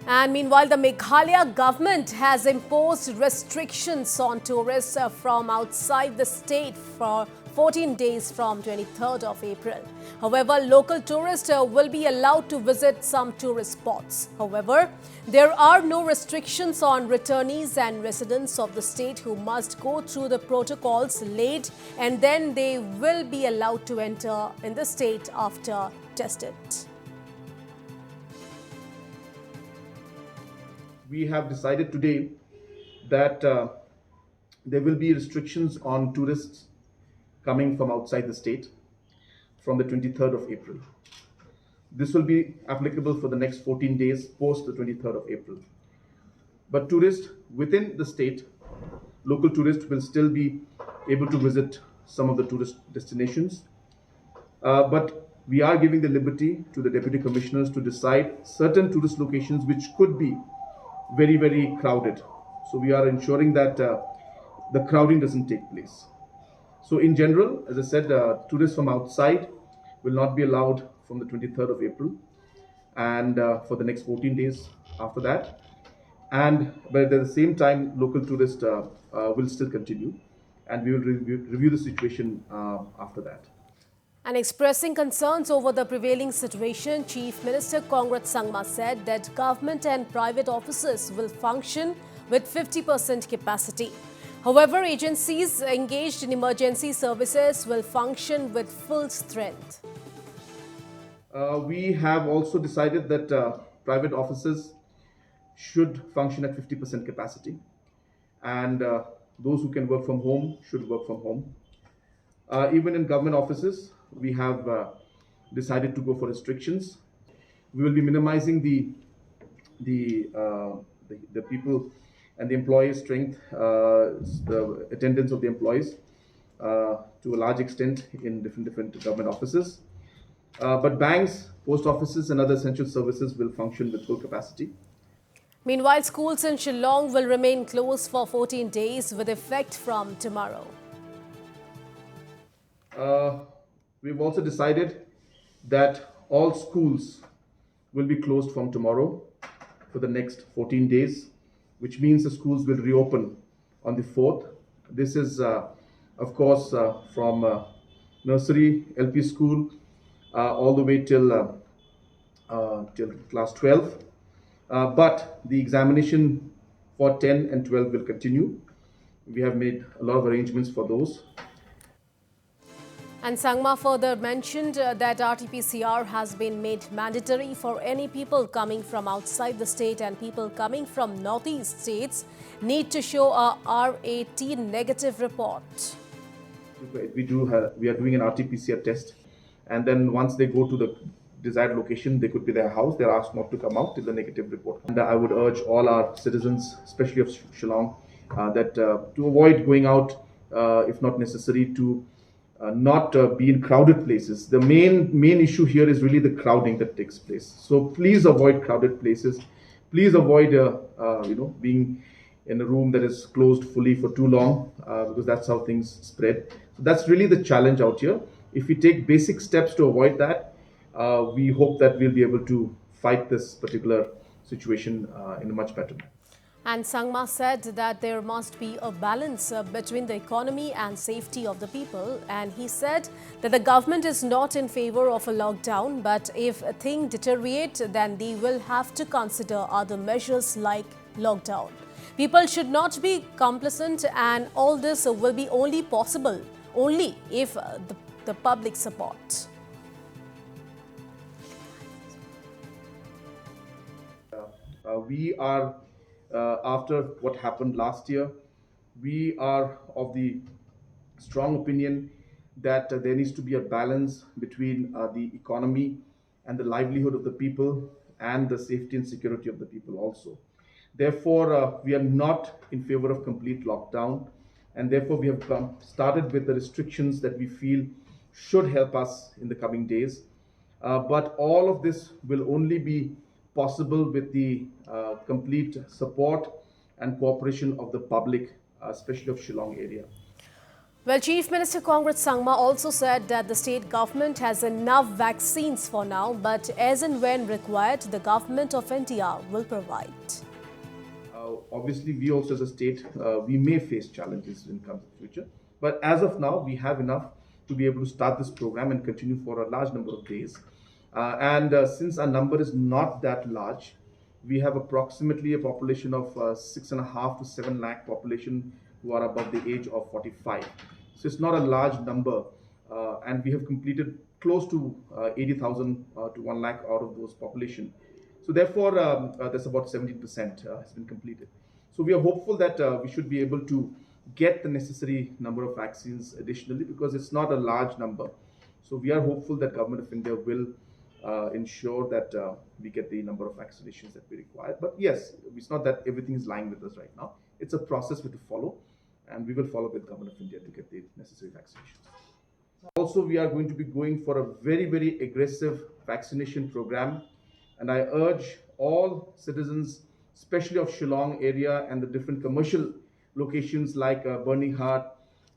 And meanwhile, the Meghalaya government has imposed restrictions on tourists from outside the state for 14 days from 23rd of April. However, local tourists will be allowed to visit some tourist spots. However, there are no restrictions on returnees and residents of the state who must go through the protocols laid, and then they will be allowed to enter in the state after tested. We have decided today that there will be restrictions on tourists coming from outside the state from the 23rd of April. This will be applicable for the next 14 days post the 23rd of April. But tourists within the state, local tourists will still be able to visit some of the tourist destinations. But we are giving the liberty to the deputy commissioners to decide certain tourist locations which could be very, very crowded. So we are ensuring that the crowding doesn't take place. So in general, as I said, tourists from outside will not be allowed from the 23rd of April and for the next 14 days after that. But at the same time, local tourists will still continue, and we will review the situation after that. And expressing concerns over the prevailing situation, Chief Minister Kongrat Sangma said that government and private offices will function with 50% capacity. However, agencies engaged in emergency services will function with full strength. We have also decided that private offices should function at 50% capacity, and those who can work from home should work from home. Even in government offices, we have decided to go for restrictions. We will be minimizing the people and the employees' strength, the attendance of the employees to a large extent in different government offices. But banks, post offices, and other essential services will function with full capacity. Meanwhile, schools in Shillong will remain closed for 14 days with effect from tomorrow. We've also decided that all schools will be closed from tomorrow for the next 14 days, which means the schools will reopen on the 4th. This is, of course, from nursery, LP school, all the way till class 12. But the examination for 10 and 12 will continue. We have made a lot of arrangements for those. And Sangma further mentioned that RT-PCR has been made mandatory for any people coming from outside the state, and people coming from northeast states need to show a RAT negative report. We are doing an RT-PCR test, and then once they go to the desired location, they could be their house, they're asked not to come out till the negative report. And I would urge all our citizens, especially of Shillong, that to avoid going out, if not necessary, to not be in crowded places. The main issue here is really the crowding that takes place. So please avoid crowded places. Please avoid being in a room that is closed fully for too long, because that's how things spread. So that's really the challenge out here. If we take basic steps to avoid that, we hope that we'll be able to fight this particular situation in a much better way. And Sangma said that there must be a balance between the economy and safety of the people. And he said that the government is not in favor of a lockdown, but if things deteriorate, then they will have to consider other measures like lockdown. People should not be complacent, and all this will be only possible only if the public support. We are, after what happened last year, we are of the strong opinion that there needs to be a balance between the economy and the livelihood of the people and the safety and security of the people also. Therefore, we are not in favor of complete lockdown, and therefore we have started with the restrictions that we feel should help us in the coming days. But all of this will only be possible with the complete support and cooperation of the public, especially of Shillong area. Well, Chief Minister Congress Sangma also said that the state government has enough vaccines for now, but as and when required, the government of India will provide. Obviously, we also as a state, we may face challenges in terms of future. But as of now, we have enough to be able to start this program and continue for a large number of days. And since our number is not that large, we have approximately a population of 6.5 to 7 lakh population who are above the age of 45. So it's not a large number, and we have completed close to 80,000 to 1 lakh out of those population. So therefore, that's about 17% has been completed. So we are hopeful that we should be able to get the necessary number of vaccines additionally, because it's not a large number. So we are hopeful that Government of India will ensure that we get the number of vaccinations that we require. But yes, it's not that everything is lying with us right now. It's a process we have to follow, and we will follow with Government of India to get the necessary vaccinations. Also, we are going to be going for a very, very aggressive vaccination program. And I urge all citizens, especially of Shillong area and the different commercial locations like Burnihart,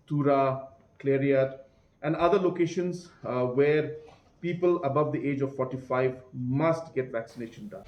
Tura, Clariat, and other locations where people above the age of 45 must get vaccination done.